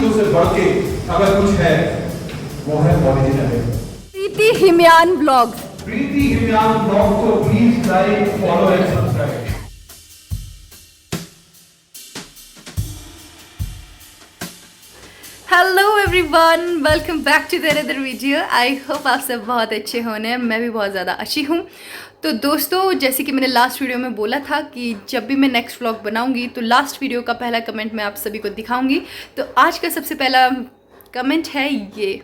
चीजों से बढ़ के अगर कुछ है वो है original. Preeti Himyan blogs. Preeti Himyan blog को please like, follow and subscribe. Hello everyone, welcome back to the another video. I hope आप सब बहुत अच्छे होने, मैं भी बहुत ज़्यादा अच्छी हूँ। तो दोस्तों, जैसे कि मैंने लास्ट वीडियो में बोला था कि जब भी मैं नेक्स्ट व्लॉग बनाऊंगी तो लास्ट वीडियो का पहला कमेंट मैं आप सभी को दिखाऊंगी। तो आज का सबसे पहला कमेंट है ये।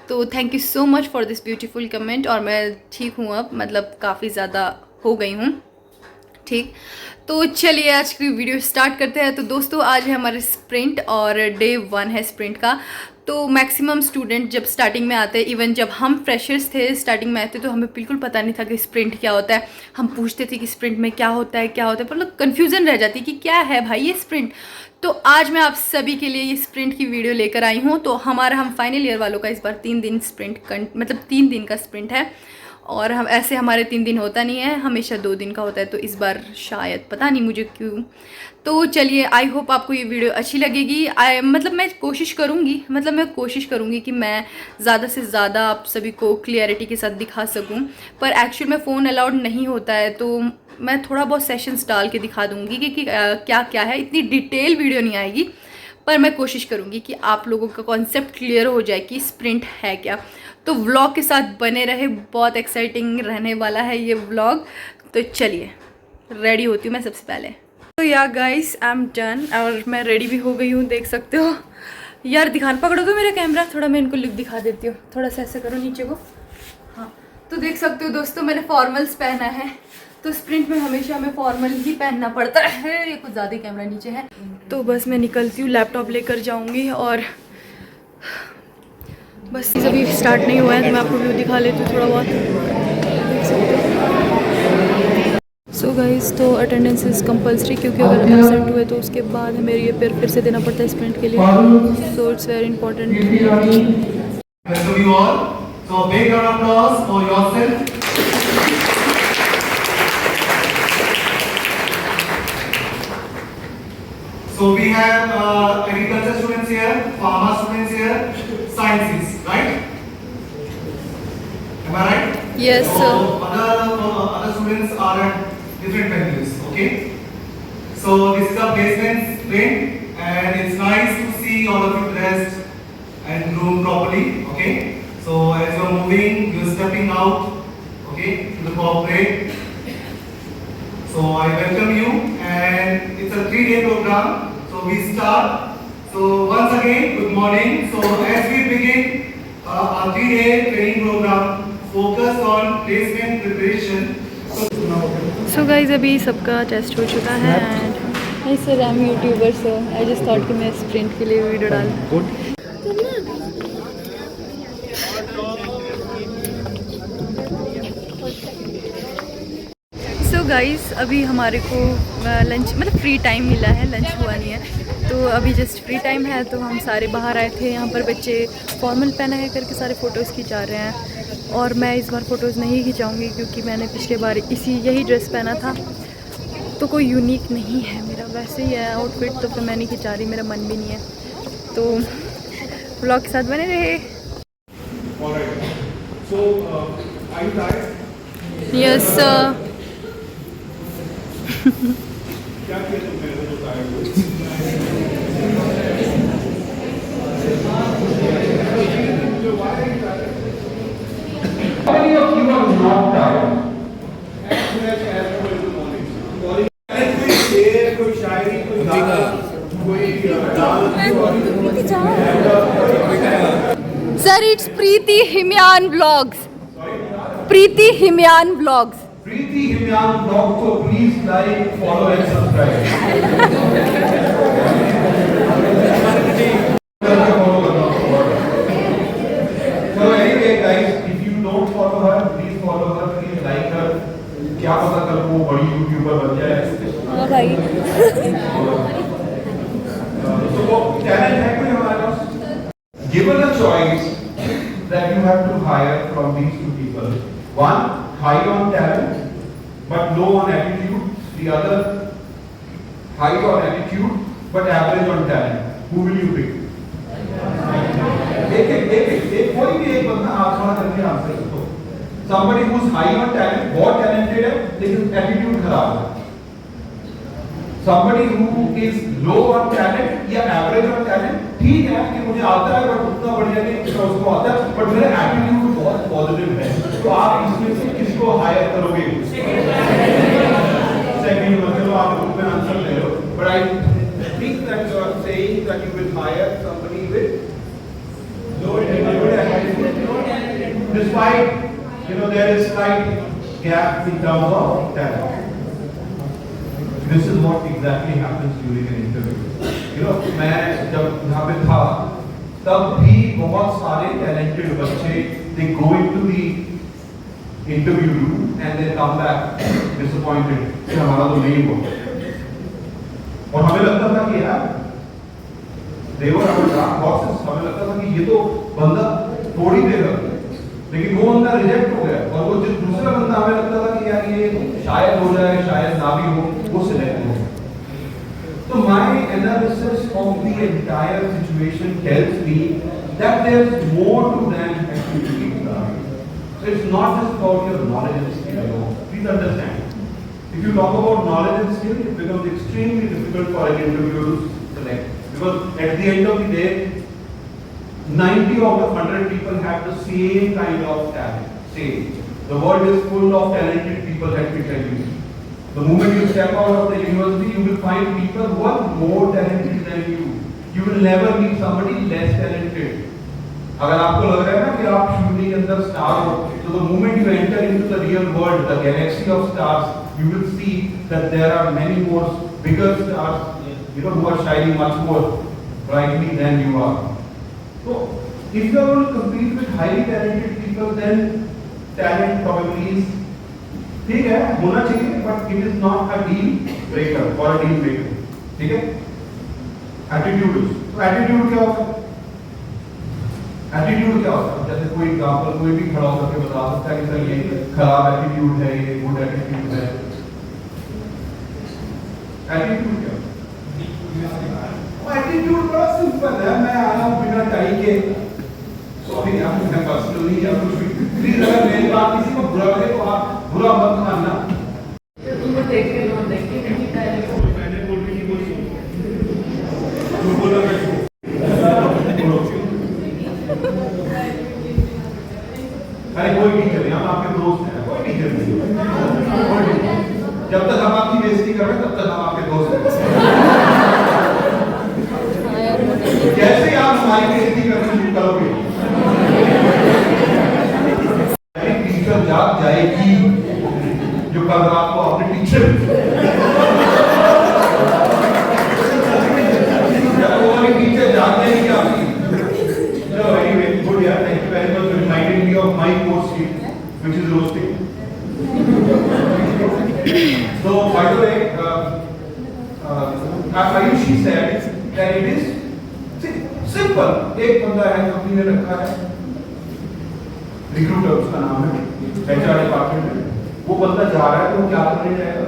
तो thank you so much for this beautiful comment. और मैं ठीक हूँ अब, मतलब काफ़ी ज़्यादा हो गई हूँ ठीक। तो चलिए आज की वीडियो स्टार्ट करते हैं। तो दोस्तों, आज है हमारे स्प्रिंट और डे 1 है स्प्रिंट का। तो मैक्सिमम स्टूडेंट जब स्टार्टिंग में आते हैं, इवन जब हम फ्रेशर्स थे स्टार्टिंग में आते तो हमें बिल्कुल पता नहीं था कि स्प्रिंट क्या होता है। हम पूछते थे कि स्प्रिंट में क्या होता है मतलब कन्फ्यूज़न रह जाती कि क्या है भाई ये स्प्रिंट। तो आज मैं आप सभी के लिए ये स्प्रिंट की वीडियो लेकर आई हूँ। तो हम फाइनल ईयर वालों का इस बार 3 दिन स्प्रिंट मतलब 3 दिन का स्प्रिंट है। और हम ऐसे हमारे 3 दिन होता नहीं है, हमेशा 2 दिन का होता है। तो इस बार शायद पता नहीं मुझे क्यों। तो चलिए, आई होप आपको ये वीडियो अच्छी लगेगी। मैं कोशिश करूँगी कि मैं ज़्यादा से ज़्यादा आप सभी को क्लियरिटी के साथ दिखा सकूँ। पर एक्चुअल में फ़ोन अलाउड नहीं होता है, तो मैं थोड़ा बहुत सेशंस डाल के दिखा दूँगी कि क्या क्या है। इतनी डिटेल वीडियो नहीं आएगी, पर मैं कोशिश करूँगी कि आप लोगों का कॉन्सेप्ट क्लियर हो जाए कि स्प्रिंट है क्या। तो व्लॉग के साथ बने रहे, बहुत एक्साइटिंग रहने वाला है ये व्लॉग। तो चलिए रेडी होती हूँ मैं सबसे पहले। तो या गाइस, आई एम डन और मैं रेडी भी हो गई हूँ, देख सकते हो। यार दिखान पकड़ो तो मेरा कैमरा, थोड़ा मैं इनको लुक दिखा देती हूँ। थोड़ा सा ऐसे करो नीचे को, हाँ। तो देख सकते हो दोस्तों, मैंने फॉर्मल्स पहना है। तो स्प्रिंट में हमेशा हमें फॉर्मल ही पहनना पड़ता है। ये कुछ ज़्यादा ही कैमरा नीचे है। तो बस मैं निकलती हूँ, लैपटॉप लेकर जाऊँगी और बस अभी स्टार्ट नहीं हुआ है। तो मैं आपको व्यू दिखा लेती हूँ थोड़ा बहुत, देख सकते हो। सो गाइस, तो अटेंडेंस इज़ कंपल्सरी, क्योंकि अगर एब्सेंट हुए तो उसके बाद हमें ये पेपर फिर से देना पड़ता है स्प्रिंट के लिए। So it's very important. So we have agriculture students here, pharma students here, sciences, right? Am I right? Yes, so sir. Other students are at different venues, okay? So this is a placement sprint, and it's nice to see all of you dressed and groomed properly, okay? So as you're moving, you're stepping out, okay, to the corporate. So I welcome you, and it's a 3-day program. So we start. So once again, good morning. So as we begin our 3-day training program focused on placement preparation. So guys, अभी सबका test हो चुका है and नहीं sir, I am YouTuber, so I just thought कि मैं sprint के लिए वीडियो डालूं। सो गाइस, अभी हमारे को लंच मतलब फ्री टाइम मिला है, लंच हुआ नहीं है। तो अभी जस्ट फ्री टाइम है, तो हम सारे बाहर आए थे। यहाँ पर बच्चे फॉर्मल पहना है करके सारे फ़ोटोज़ खिंचा रहे हैं। और मैं इस बार फ़ोटोज़ नहीं खिंचाऊँगी, क्योंकि मैंने पिछले बार यही ड्रेस पहना था, तो कोई यूनिक नहीं है मेरा, वैसे ही है आउटफिट। तो फिर मैं नहीं खिंचा रही, मेरा मन भी नहीं है। तो व्लॉग के साथ बने रहे। Yes sir. Sir, it's Preeti Himyan blogs. Preeti Himyan blogs. Preeti Himyan blog को please like, follow and subscribe. So anyway guys, if you don't follow her, please follow her, please like her. क्या पता कल वो बड़ी यूट्यूबर बन जाए। हाँ भाई। तो वो चैलेंज है कोई हमारे पास। Given a choice that you have to hire from these two people, one high on talent but low on attitude, the other high on attitude but average on talent. Who will you pick? के answer लिखो। Somebody who's high on talent, बहुत talented है लेकिन attitude खराब है। Somebody who is low on talent या average on talent, ठीक है कि मुझे आता है बट उतना बढ़िया नहीं जितना उसको आता है, बट मेरा attitude बहुत पॉजिटिव है, तो आप इसमें से किसको हायर करोगे? Second, मतलब आप ग्रुप में आंसर ले लो, but I think that you are saying that you will hire somebody with low attitude, despite there is slight gap in terms of talent. This is what exactly happens during an interview. मैं जब यहाँ पे था तब भी बहुत सारे talented बच्चे they go into the interview room and they come back disappointed कि हमारा तो नहीं हुआ, और हमें लगता था कि यार they were our dark horses, हमें लगता था कि ये तो बंदा तोड़ ही देगा, लेकिन वो बंदा रिजेक्ट हो गया, और वो जो दूसरा बंदा हमें लगता था कि यार ये शायद हो जाए शायद ना भी हो, वो सिलेक्ट हो गया। So my analysis of the entire situation tells me that there's more to than activity. So it's not just about your knowledge and skill alone. Please understand. If you talk about knowledge and skill, it becomes extremely difficult for an interviewer to select, because at the end of the day, 90 out of 100 people have the same kind of talent. Same. The world is full of talented people, let me tell you. The moment you step out of the university, you will find people who are more talented than you. You will never meet somebody less talented. अगर आपको लग रहा है ना कि आप शून्य के अंदर स्टार हो, तो the moment you enter into the real world, the galaxy of stars, you will see that there are many more bigger stars, who are shining much more brightly than you are. So, if you are going to compete with highly talented people, then talent probably is ठीक है होना चाहिए, but it is not a deal breaker or a deal breaker. ठीक है? Attitude. तो attitude क्या होता है? Attitude क्या होता है? जैसे कोई एग्जाम्पल कोई भी खड़ा होकर के बता सकता है कि सर ये खराब एटीट्यूड है, ये गुड एटीट्यूड है। एटीट्यूड क्या होता है? एटीट्यूड बड़ा सिंपल है। मैं आया हूँ बिना टाई के, सॉरी यार मैं पर्सनली या कुछ भी, प्लीज अगर मेरी बात किसी को बुरा लगे तो आप बुरा मत मानना। तुमको देख के लोग देखते नहीं पहले मैंने बोल के नहीं बोली, तू बोला मैं अरे कोई टीचर नहीं, हम आपके दोस्त हैं, कोई टीचर नहीं। जब तक हम आपकी बेइज्जती कर रहे हैं तब तक हम आपके दोस्त हैं। जैसे ही आप हमारी बेइज्जती करना शुरू करोगे, टीचर जाग जाएगी जो कल रात को अपने टीचर जब वो वाली टीचर जाग जाएगी आपकी। चलो एनीवे गुड यार, thank you very much for reminding me of my course which is roasting. So by the way, Ayushi said that it is simple. एक बंदा है कंपनी ने रखा है, रिक्रूटर उसका नाम है, HR डिपार्टमेंट में। वो बंदा जा रहा है तो वो क्या करने जाएगा?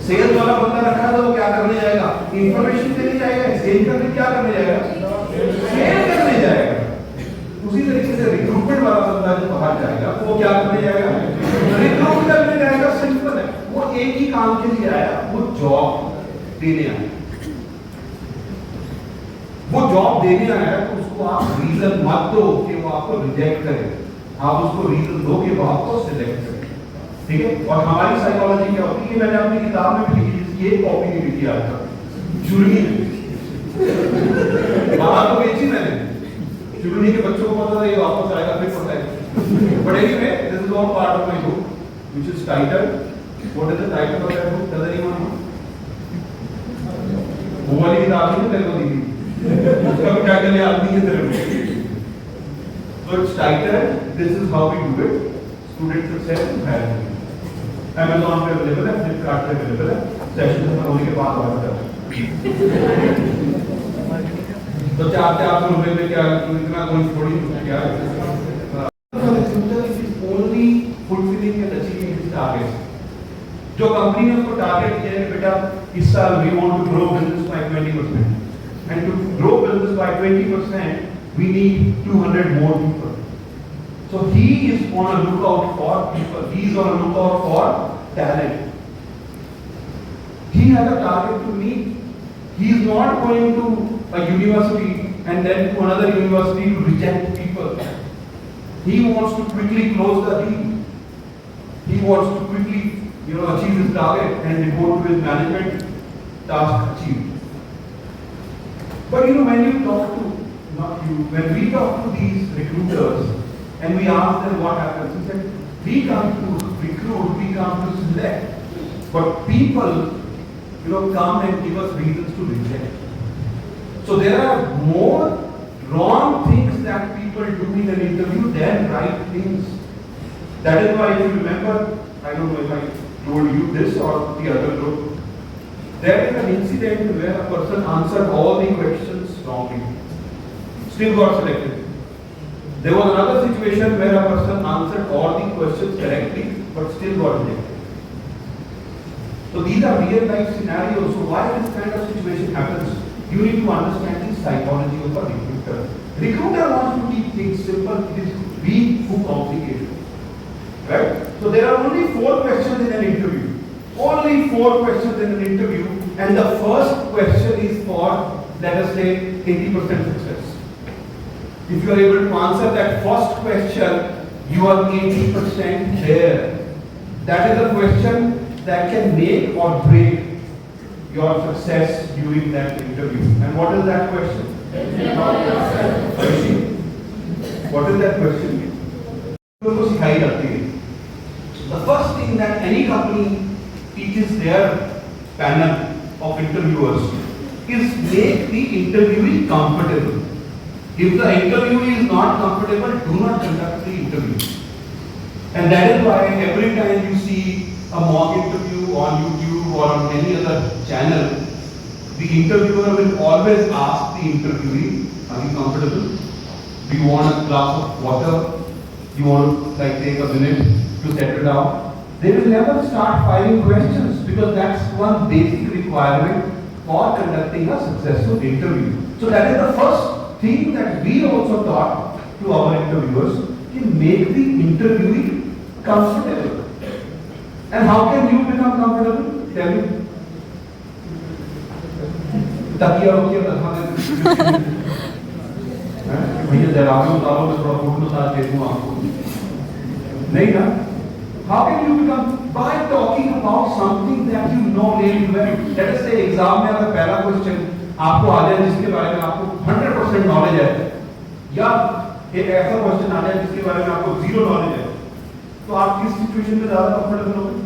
सेल्स वाला बंदा रखा है तो वो क्या करने जाएगा? इंफॉर्मेशन देने जाएगा। सेल करने क्या करने जाएगा? सेल करने जाएगा। उसी तरीके से रिक्रूटमेंट वाला बंदा जो बाहर जाएगा तो वो क्या करने जाएगा? रिक्रूट करने जाएगा। सिंपल है, वो एक ही काम के लिए आया, वो जॉब देने आया। वो जॉब देने आया तो उसको आप रीजन मत दो कि वो आपको रिजेक्ट करे, आप उसको रीजन दो कि वो आपको सिलेक्ट करे। ठीक है? और हमारी साइकोलॉजी क्या होती है, मैंने अपनी किताब में भी लिखी, जिसकी एक कॉपी नहीं लिखी आज तक, चुरनी बाहर तो बेची मैंने, चुरनी के बच्चों को पता था ये वापस आएगा फिर पता है। But anyway this is all part of my book which is titled, what is the title of that book? Does anyone know? वो वाली किताब नहीं तेरे को दी थी, उसका भी टाइटल याद नहीं है तेरे को। So it's titled, this is how we do it, student success and hiring. Amazon पे अवेलेबल है, Flipkart पे अवेलेबल है, सेशन खत्म होने के बाद ऑर्डर करें। तो 400 रुपए में क्या इतना कोई थोड़ी क्या है? Only fulfilling and achieving his targets. जो कंपनी ने उसको टारगेट किया है बेटा इस साल we want to grow business by 20%, and to grow business by 20% we need 200 more people. So he is on a lookout for people. He is on a lookout for talent. He has a target to meet. He is not going to a university and then to another university to reject people. He wants to quickly close the deal. He wants to quickly, achieve his target and report to his management, task achieved. But when you talk to, not you, when we talk to these recruiters and we ask them what happens, he said, we come to recruit, we come to select. But people, come and give us reasons to reject. So there are more wrong things that people do in an interview than right things. That is why, if you remember, I don't know if I told you this or the other group, there is an incident where a person answered all the questions wrongly, still got selected. There was another situation where a person answered all the questions correctly, but still got rejected. So these are real life scenarios. So why this kind of situation happens? You need to understand the psychology of a recruiter. Recruiter wants to keep things simple. It is we who complicate it. Right? So there are only 4 questions in an interview. Only 4 questions in an interview, and the first question is for, let us say, 80% success. If you are able to answer that first question, you are 80% there. That is a question that can make or break your success during that interview. And what is that question? What is that question? The first thing that any company teaches their panel of interviewers is make the interviewee comfortable. If the interviewee is not comfortable, do not conduct the interview. And that is why every time you see a mock interview on YouTube or on any other channel, the interviewer will always ask the interviewee, are you comfortable? Do you want a glass of water? Do you want to take a minute to settle down? They will never start firing questions because that's one basic requirement for conducting a successful interview. So that is the first thing that we also taught to our interviewers, to make the interviewee comfortable. And how can you become comfortable? Tell me. तकिया उकिया रखा है भैया जरा में उतारो मैं थोड़ा photo साथ दे दूं आपको नहीं ना. How can you become? By talking about something that you know really well. Let us say exam में अगर पहला क्वेश्चन आपको आ जाए जिसके बारे में आपको 100% नॉलेज है, या एक ऐसा क्वेश्चन आ जाए जिसके बारे में आपको 0 नॉलेज है, तो आप किस सिचुएशन में ज्यादा कंफर्टेबल होंगे?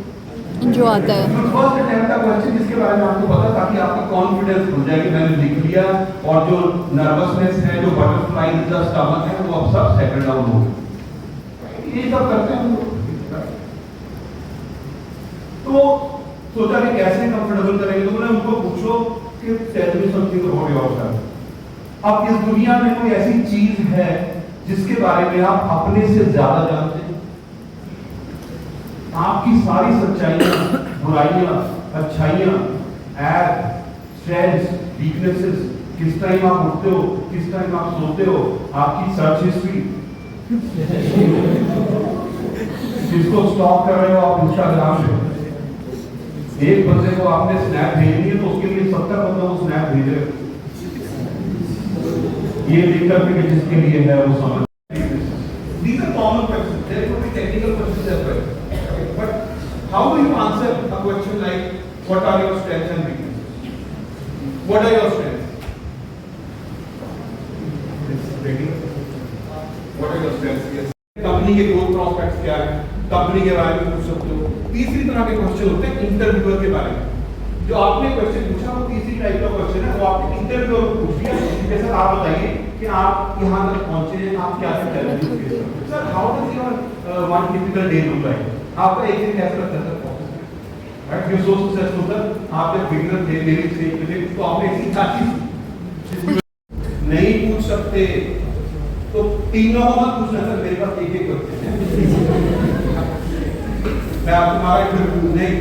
जो आता है फर्स्ट अटेम्प्ट का क्वेश्चन जिसके बारे में आपको पता, ताकि आपका कॉन्फिडेंस हो जाए कि मैंने लिख लिया, और जो नर्वसनेस है, जो बटरफ्लाई इन द स्टमक है, वो अब सब सेटल डाउन हो गए. ये सब करते हैं. तो सोचा कि कैसे कंफर्टेबल करेंगे, तो मैंने उनको पूछो कि tell me something about yourself. अब इस दुनिया में कोई ऐसी चीज है जिसके बारे में आप अपने से ज्यादा जानते हैं? आपकी सारी सच्चाइयां, बुराइयां, अच्छाइयां, ऐप, स्ट्रेंथ्स, वीकनेसेस, किस टाइम आप उठते हो, किस टाइम आप सोते हो, आपकी सर्च हिस्ट्री, किसको स्टॉक कर रहे हो आप इंस्टाग्राम पे. एक बंदे को आपने स्नैप भेजनी है तो उसके लिए 70 बंदों को स्नैप भेज रहे हो. ये देखकर कि जिसके लिए है वो समझ. These are common questions. There could be technical questions as well. But how do you answer a question like, what are your strengths and weaknesses? What are your strengths? What are your strengths? Yes. Company के growth prospects क्या है, company के बारे में पूछ सकते हो. तीसरी तरह के क्वेश्चन होते हैं इंटरव्यूअर के बारे में. जो आपने क्वेश्चन पूछा वो तीसरी टाइप का क्वेश्चन है, वो आपने इंटरव्यूअर को पूछ लिया. जैसे आप बताइए कि आप यहाँ तक पहुंचे हैं, आप क्या क्या चैलेंजेस फेस करते हैं. Sir, how does your one typical day look like? आपका एक दिन कैसा लगता है sir? Right, you so successful sir. आप जब बिगिनर थे मेरी स्टेज पे थे, तो आपने एक सीखा चीज नहीं पूछ सकते, तो तीनों को मत पूछना सर, मेरे पास एक एक क्वेश्चन है, मैं आपको हमारा इंटरव्यू नहीं,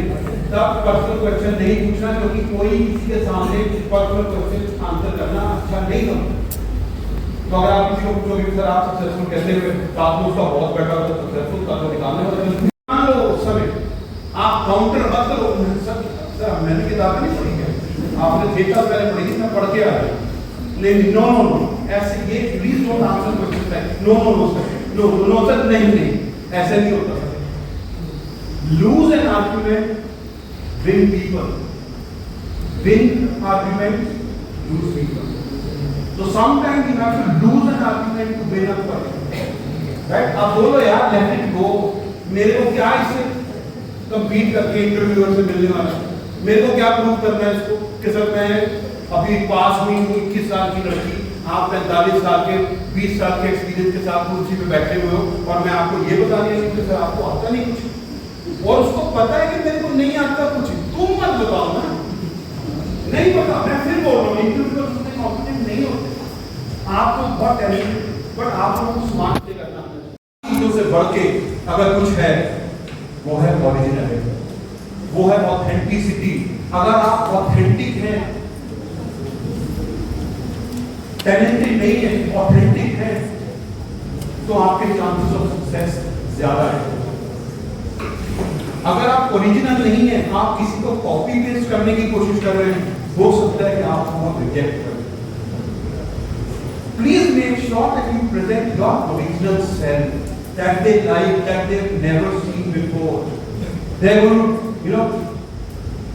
तब पर्सनल क्वेश्चन नहीं पूछना, क्योंकि कोई किसी के सामने पर्सनल क्वेश्चन आंसर करना अच्छा नहीं होता. तो अगर आप किसी को पूछोगे कि सर आप सक्सेसफुल कैसे हुए, तो आपको उसका बहुत बेटा होता सक्सेसफुल का तो निकालने वाला मान लो समय आप काउंटर मत करो। सर मैंने किताबें नहीं पढ़ी है, आपने देखा पहले पढ़ी थी, मैं पढ़ के आ गया। लेकिन नो नो नो ऐसे ये please don't answer question like no no no sir, no no sir, नहीं ऐसे नहीं होता sir. Lose an argument win people, win argument lose people. So sometimes you have to lose an argument to win a person, right? आप बोलो यार let it go, मेरे को क्या इससे compete करके इंटरव्यूअर से मिलने वाला, मेरे को क्या प्रूव करना है इसको कि सर मैं अभी पास हुई हूँ 21 साल की लड़की, आप 45 साल के 20 साल के एक्सपीरियंस के साथ कुर्सी पे बैठे हुए हो और मैं आपको ये बता रही हूँ कि सर आपको आता नहीं कुछ, और उसको पता है कि मेरे को नहीं आता कुछ, तुम मत बताओ ना, नहीं पता। मैं फिर बोल रहा हूँ इंटरव्यूअर उसमें कॉम्पिटेंट नहीं होते, आपको बहुत टैलेंट, बट आप लोगों को स्मार्ट प्ले करना है। चीजों से बढ़ के अगर कुछ है वो है ओरिजिनलिटी, वो है ऑथेंटिसिटी। अगर आप ऑथेंटिक हैं, टैलेंटेड नहीं है, ऑथेंटिक है, तो आपके चांसेस ऑफ सक्सेस ज्यादा है। अगर आप ओरिजिनल नहीं है, आप किसी को कॉपी पेस्ट करने की कोशिश कर रहे हैं, हो सकता है कि आपको रिजेक्ट कर। Please make sure that you present your original self that they like, that they've never seen before. They're going to,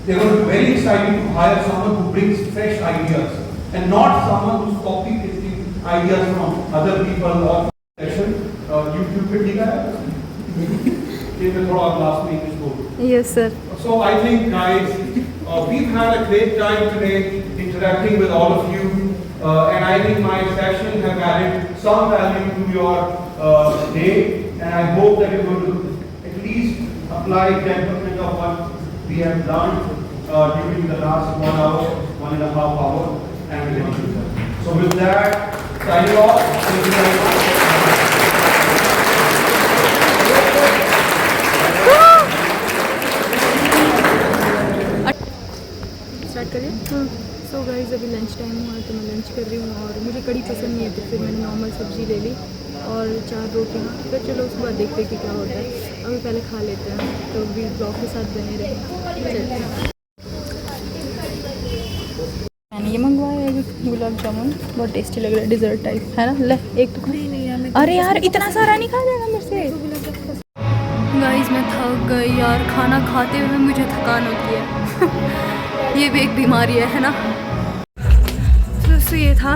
they're going to be very excited to hire someone who brings fresh ideas and not someone who's copy pasting ideas from other people or session. YouTube पे ठीक है? ये मैं थोड़ा last में English बोल। Yes sir. So I think guys, we've had a great time today interacting with all of you. And I think my session have added some value to your day, and I hope that you're going to at least apply 10% of what we have done during the last 1 hour, 1.5 hour, and we're going to do that. So with that, signing off. Thank you very much. Start करिए। So guys अभी lunch time हुआ है तो मैं lunch कर रही हूँ और मुझे कड़ी पसंद नहीं है तो फिर मैंने नॉर्मल सब्ज़ी ले ली और 4 रोटियाँ। फिर चलो उसके बाद देखते हैं कि क्या होता है, अभी पहले खा लेते हैं। तो अभी ब्लॉग के साथ बने रहे। मैंने ये मंगवाया है गुलाब जामुन, बहुत टेस्टी लग रहा है, डिज़र्ट टाइप है ना। ले एक तो नहीं, अरे यार इतना सारा नहीं खा जाएगा मेरे से। गाइस मैं थक गई यार, खाना खाते हुए मुझे थकान होती है ये भी एक बीमारी है ना। तो ये था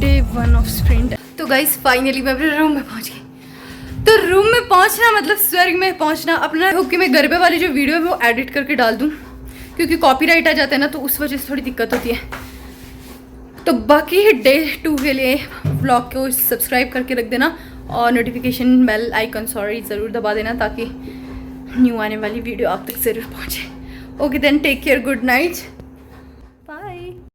डे 1 ऑफ स्प्रिंट। तो गाइस फाइनली मैं अपने रूम में पहुंच गई। तो रूम में पहुंचना मतलब स्वर्ग में पहुंचना। अपना होप कि मैं गरबे वाली जो वीडियो है वो एडिट करके डाल दूं, क्योंकि कॉपीराइट आ जाता है ना, तो उस वजह से थोड़ी दिक्कत होती है। तो बाकी डे 2 के लिए व्लॉग को सब्सक्राइब करके रख देना और नोटिफिकेशन बेल आइकन ज़रूर दबा देना ताकि न्यू आने वाली वीडियो आप तक ज़रूर पहुँचे। Okay then, take care, good night.